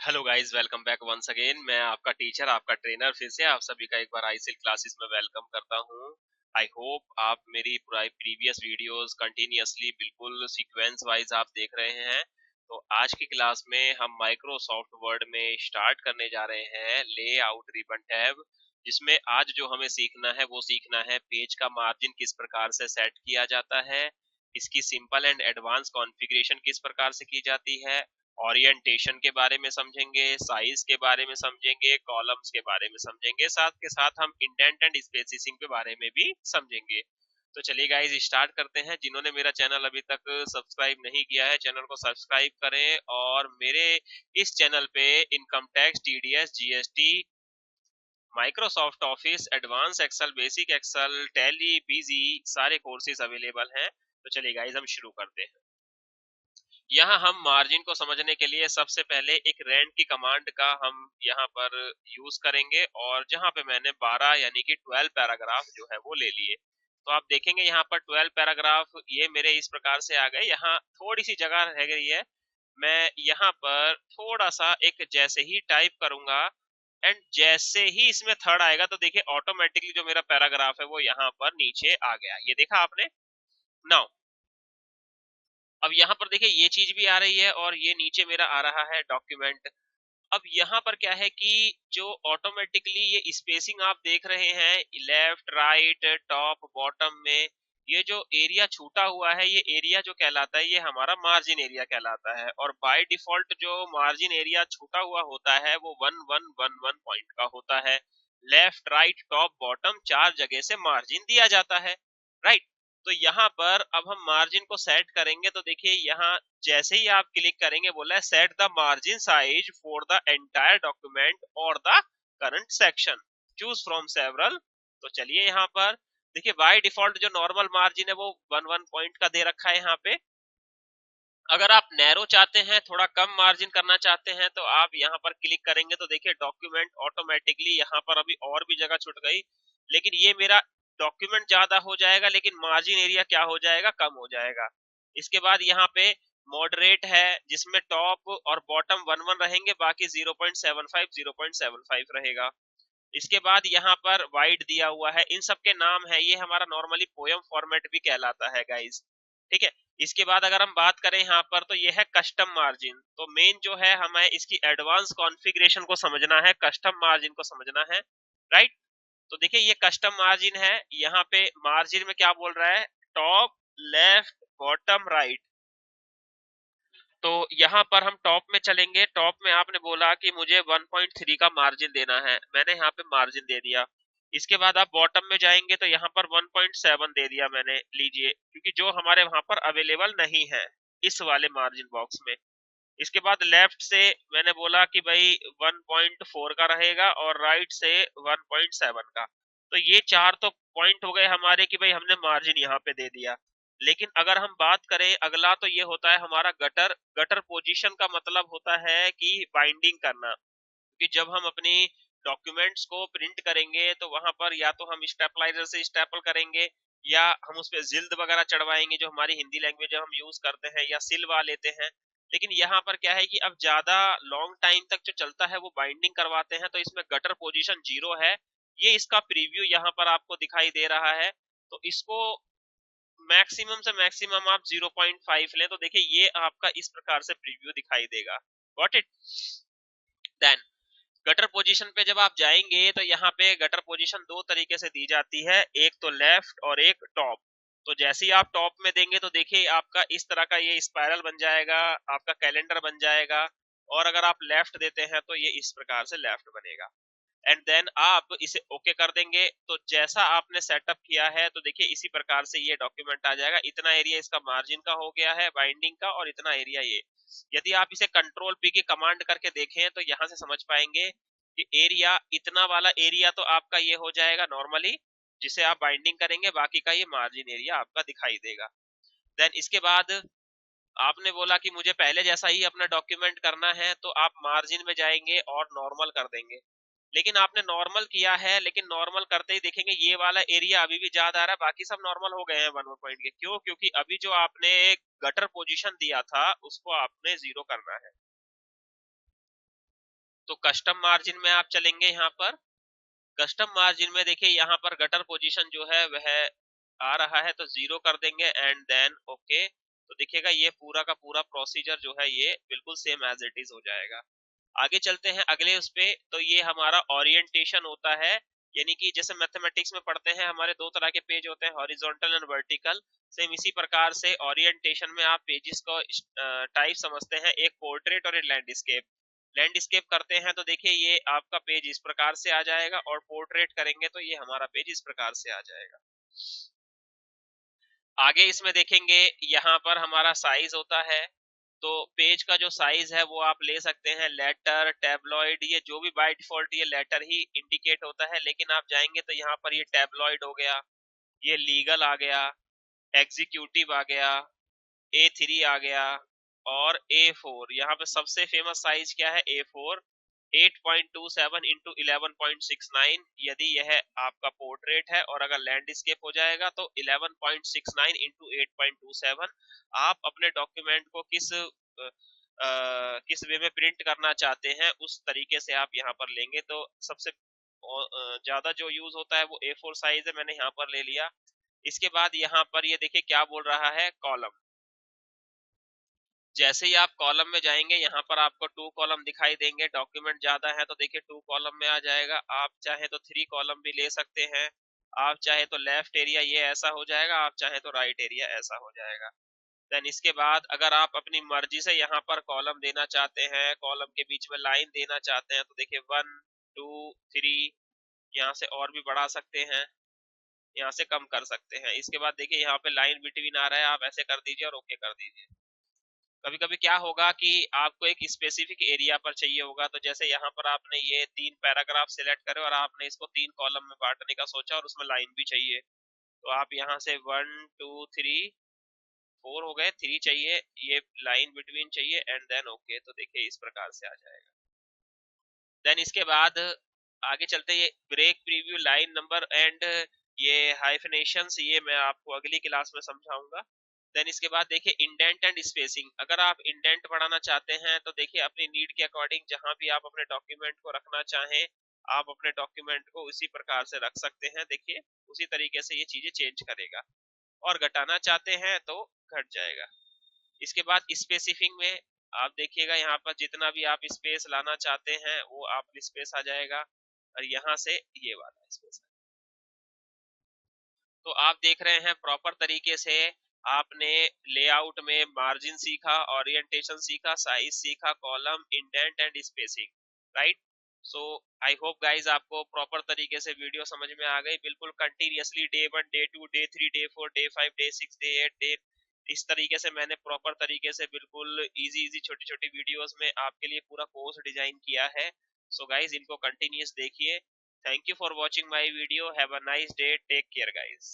Hello guys, welcome back once again. मैं आपका teacher, आपका ट्रेनर, फिर से आप सभी का एक बार आईसीएल क्लासेस में वेलकम करता हूं। आई होप आप मेरी पूरी प्रीवियस वीडियोस कंटिन्यूअसली बिल्कुल सीक्वेंस वाइज आप देख रहे हैं। तो आज की क्लास में हम माइक्रोसॉफ्ट वर्ड में स्टार्ट करने जा रहे हैं लेआउट रिबन टैब, जिसमें आज जो हमें सीखना है वो सीखना है पेज का मार्जिन किस प्रकार से सेट किया जाता है, इसकी सिंपल एंड एडवांस कॉन्फ़िगरेशन किस प्रकार से की जाती है, ओरिएंटेशन के बारे में समझेंगे, साइज के बारे में समझेंगे, कॉलम्स के बारे में समझेंगे, साथ के साथ हम इंडेंट एंड स्पेसिंग के बारे में भी समझेंगे। तो चलिए गाइस स्टार्ट करते हैं। जिन्होंने मेरा चैनल अभी तक सब्सक्राइब नहीं किया है, चैनल को सब्सक्राइब करें और मेरे इस चैनल पे income tax, TDS, GST, Microsoft office, advance Excel, basic Excel, Tally, बीजी सारे कोर्सेज अवेलेबल हैं। तो चलिए गाइस हम शुरू करते हैं। यहाँ हम मार्जिन को समझने के लिए सबसे पहले एक रेंड की कमांड का हम यहाँ पर यूज करेंगे, और जहाँ पे मैंने 12 यानी कि 12 पैराग्राफ जो है वो ले लिए। तो आप देखेंगे यहाँ पर 12 पैराग्राफ ये मेरे इस प्रकार से आ गए। यहाँ थोड़ी सी जगह रह गई है, मैं यहाँ पर थोड़ा सा एक जैसे ही टाइप करूंगा एंड जैसे ही इसमें थर्ड आएगा तो देखिए ऑटोमेटिकली जो मेरा पैराग्राफ है वो यहाँ पर नीचे आ गया। ये देखा आपने। नाउ अब यहाँ पर देखिए ये चीज भी आ रही है और ये नीचे मेरा आ रहा है डॉक्यूमेंट। अब यहाँ पर क्या है कि जो ऑटोमेटिकली ये स्पेसिंग आप देख रहे हैं लेफ्ट राइट टॉप बॉटम में, ये जो एरिया छूटा हुआ है ये एरिया जो कहलाता है ये हमारा मार्जिन एरिया कहलाता है। और बाय डिफॉल्ट जो मार्जिन एरिया छूटा हुआ होता है वो 1111 पॉइंट का होता है। लेफ्ट राइट टॉप बॉटम चार जगह से मार्जिन दिया जाता है, राइट। तो यहाँ पर अब हम मार्जिन को सेट करेंगे तो देखिए यहाँ जैसे ही आप क्लिक करेंगे बोला है set the margin size for the entire document और the current section, choose from several. तो चलिए यहाँ पर देखिए बाय डिफॉल्ट जो नॉर्मल मार्जिन है वो 11 पॉइंट का दे रखा है यहाँ पे। अगर आप नैरो चाहते हैं, थोड़ा कम मार्जिन करना चाहते हैं, तो आप यहाँ पर क्लिक करेंगे तो देखिए डॉक्यूमेंट ऑटोमेटिकली यहाँ पर अभी और भी जगह छूट गई, लेकिन ये मेरा डॉक्यूमेंट ज्यादा हो जाएगा लेकिन मार्जिन एरिया क्या हो जाएगा, कम हो जाएगा। इसके बाद यहाँ पे मॉडरेट है जिसमें टॉप और बॉटम 11 रहेंगे, बाकी 0.75 0.75 रहेगा। इसके बाद यहाँ पर वाइड दिया हुआ है, इन सब के नाम है, ये हमारा नॉर्मली पोयम फॉर्मेट भी कहलाता है गाइज, ठीक है। इसके बाद अगर हम बात करें यहाँ पर तो ये है कस्टम मार्जिन। तो मेन जो है हमें इसकी एडवांस कॉन्फ़िगरेशन को समझना है, कस्टम मार्जिन को समझना है, राइट। तो देखिए ये कस्टम मार्जिन है, यहाँ पे मार्जिन में क्या बोल रहा है, टॉप लेफ्ट बॉटम राइट। तो यहाँ पर हम टॉप में चलेंगे, टॉप में आपने बोला कि मुझे 1.3 का मार्जिन देना है, मैंने यहाँ पे मार्जिन दे दिया। इसके बाद आप बॉटम में जाएंगे तो यहाँ पर 1.7 दे दिया मैंने, लीजिए, क्योंकि जो हमारे वहां पर अवेलेबल नहीं है इस वाले मार्जिन बॉक्स में। इसके बाद लेफ्ट से मैंने बोला कि भाई 1.4 का रहेगा और राइट से 1.7 का। तो ये चार तो पॉइंट हो गए हमारे कि भाई हमने मार्जिन यहाँ पे दे दिया। लेकिन अगर हम बात करें अगला तो ये होता है हमारा गटर। गटर पोजीशन का मतलब होता है कि बाइंडिंग करना, क्योंकि जब हम अपनी डॉक्यूमेंट्स को प्रिंट करेंगे तो वहां पर या तो हम स्टेपलाइजर से स्टेपल करेंगे या हम उस पर जिल्द वगैरह चढ़वाएंगे जो हमारी हिंदी लैंग्वेज हम यूज करते हैं, या सिलवा लेते हैं। लेकिन यहाँ पर क्या है कि अब ज्यादा लॉन्ग टाइम तक जो चलता है वो बाइंडिंग करवाते हैं, तो इसमें गटर पोजीशन 0 है। ये इसका प्रीव्यू यहाँ पर आपको दिखाई दे रहा है। तो इसको मैक्सिमम से मैक्सिमम आप 0.5 लें तो देखिए ये आपका इस प्रकार से प्रीव्यू दिखाई देगा। Got it. Then gutter position पे जब आप जाएंगे तो यहाँ पे गटर पोजीशन दो तरीके से दी जाती है, एक तो लेफ्ट और एक टॉप। तो जैसे ही आप टॉप में देंगे तो देखिए आपका इस तरह का ये स्पाइरल बन जाएगा, आपका कैलेंडर बन जाएगा। और अगर आप लेफ्ट देते हैं तो ये इस प्रकार से लेफ्ट बनेगा। एंड देन आप इसे ओके कर देंगे तो जैसा आपने सेटअप किया है तो देखिए इसी प्रकार से ये डॉक्यूमेंट आ जाएगा। इतना एरिया इसका मार्जिन का हो गया है बाइंडिंग का, और इतना एरिया ये। यदि आप इसे कंट्रोल पी की कमांड करके देखें तो यहाँ से समझ पाएंगे कि एरिया, इतना वाला एरिया तो आपका ये हो जाएगा नॉर्मली जिसे आप बाइंडिंग करेंगे, बाकी का ये मार्जिन एरिया आपका दिखाई देगा। देन इसके बाद आपने बोला कि मुझे पहले जैसा ही अपना डॉक्यूमेंट करना है, तो आप मार्जिन में जाएंगे और नॉर्मल कर देंगे। लेकिन आपने नॉर्मल किया है, लेकिन नॉर्मल करते ही देखेंगे ये वाला एरिया अभी भी ज्यादा आ रहा है, बाकी सब नॉर्मल हो गए हैं 1 पॉइंट के। क्यों? क्योंकि अभी जो आपने गटर पोजीशन दिया था उसको आपने 0 करना है। तो कस्टम मार्जिन में आप चलेंगे यहाँ पर। कस्टम मार्जिन में देखिए यहाँ पर गटर पोजीशन जो है वह आ रहा है तो 0 कर देंगे एंड देन ओके। तो देखिएगा ये पूरा का पूरा प्रोसीजर जो है ये बिल्कुल सेम एज इट इज हो जाएगा। आगे चलते हैं अगले उस पे। तो ये हमारा ओरिएंटेशन होता है, यानी कि जैसे मैथमेटिक्स में पढ़ते हैं हमारे दो तरह के पेज होते हैं, हॉरिजॉन्टल एंड वर्टिकल। सेम इसी प्रकार से ओरिएंटेशन में आप पेजेस को टाइप समझते हैं, एक पोर्ट्रेट और एक लैंडस्केप। लैंडस्केप करते हैं तो देखिए ये आपका पेज इस प्रकार से आ जाएगा, और पोर्ट्रेट करेंगे तो ये हमारा पेज इस प्रकार से आ जाएगा। आगे इसमें देखेंगे यहाँ पर हमारा साइज होता है। तो पेज का जो साइज है वो आप ले सकते हैं लेटर, टैबलॉइड, ये जो भी बाय डिफॉल्ट ये लेटर ही इंडिकेट होता है, लेकिन आप जाएंगे तो यहाँ पर ये टैबलॉइड हो गया, ये लीगल आ गया, एग्जीक्यूटिव आ गया, A3 आ गया, और A4। यहाँ पे सबसे फेमस साइज क्या है? A4। 8.27 इंटू 11.69 यदि यह आपका पोर्ट्रेट है, और अगर लैंडस्केप हो जाएगा तो 11.69 इंटू 8.27। आप अपने डॉक्यूमेंट को किस वे में प्रिंट करना चाहते हैं उस तरीके से आप यहाँ पर लेंगे। तो सबसे ज्यादा जो यूज होता है वो A4 साइज है, मैंने यहाँ पर ले लिया। इसके बाद यहाँ पर ये देखिए क्या बोल रहा है, कॉलम। जैसे ही आप कॉलम में जाएंगे यहाँ पर आपको 2 कॉलम दिखाई देंगे। डॉक्यूमेंट ज्यादा है तो देखिए 2 कॉलम में आ जाएगा। आप चाहे तो 3 कॉलम भी ले सकते हैं। आप चाहे तो लेफ्ट एरिया ये ऐसा हो जाएगा, आप चाहे तो राइट एरिया ऐसा हो जाएगा। देन इसके बाद अगर आप अपनी मर्जी से यहाँ पर कॉलम देना चाहते हैं, कॉलम के बीच में लाइन देना चाहते हैं, तो देखिए 1 2 3 यहाँ से और भी बढ़ा सकते हैं, यहाँ से कम कर सकते हैं। इसके बाद देखिए यहाँ पे लाइन बिटवीन आ रहा है, आप ऐसे कर दीजिए और ओके कर दीजिए। कभी कभी क्या होगा कि आपको एक स्पेसिफिक एरिया पर चाहिए होगा, तो जैसे यहाँ पर आपने ये 3 पैराग्राफ सिलेक्ट करे और आपने इसको 3 कॉलम में बांटने का सोचा और उसमें लाइन भी चाहिए, तो आप यहाँ से 1 2 3 4 हो गए, 3 चाहिए, ये लाइन बिटवीन चाहिए एंड देन ओके। तो देखिए इस प्रकार से आ जाएगा। देन इसके बाद आगे चलते ये break, preview, line number and ये हाइफनेशंस, ये मैं आपको अगली क्लास में समझाऊंगा। देन इसके बाद देखिए इंडेंट एंड स्पेसिंग। अगर आप इंडेंट बढ़ाना चाहते हैं तो देखिए अपनी नीड के अकॉर्डिंग जहां भी आप अपने डॉक्यूमेंट को रखना चाहें, आप अपने डॉक्यूमेंट को उसी प्रकार से रख सकते हैं। देखिए उसी तरीके से ये चीजें चेंज करेगा, और घटाना चाहते हैं तो घट जाएगा। इसके बाद स्पेसिफिंग में आप देखिएगा यहाँ पर जितना भी आप स्पेस लाना चाहते हैं वो आप स्पेस आ जाएगा, और यहाँ से ये वाला स्पेस। तो आप देख रहे हैं प्रॉपर तरीके से आपने लेआउट में मार्जिन सीखा, ओरिएंटेशन सीखा, साइज सीखा, column, indent and spacing, right. So I hope guys आपको प्रॉपर तरीके से वीडियो समझ में आ गई। बिल्कुल continuously day 1 day 2 day 3 day 4 day 5 day 6 day 8 day, इस तरीके से मैंने प्रॉपर तरीके से बिल्कुल इजी इजी छोटी छोटी वीडियोस में आपके लिए पूरा कोर्स डिजाइन किया है। सो गाइज इनको कंटिन्यूस देखिए। Thank you for watching my video. Have a nice day, take care guys.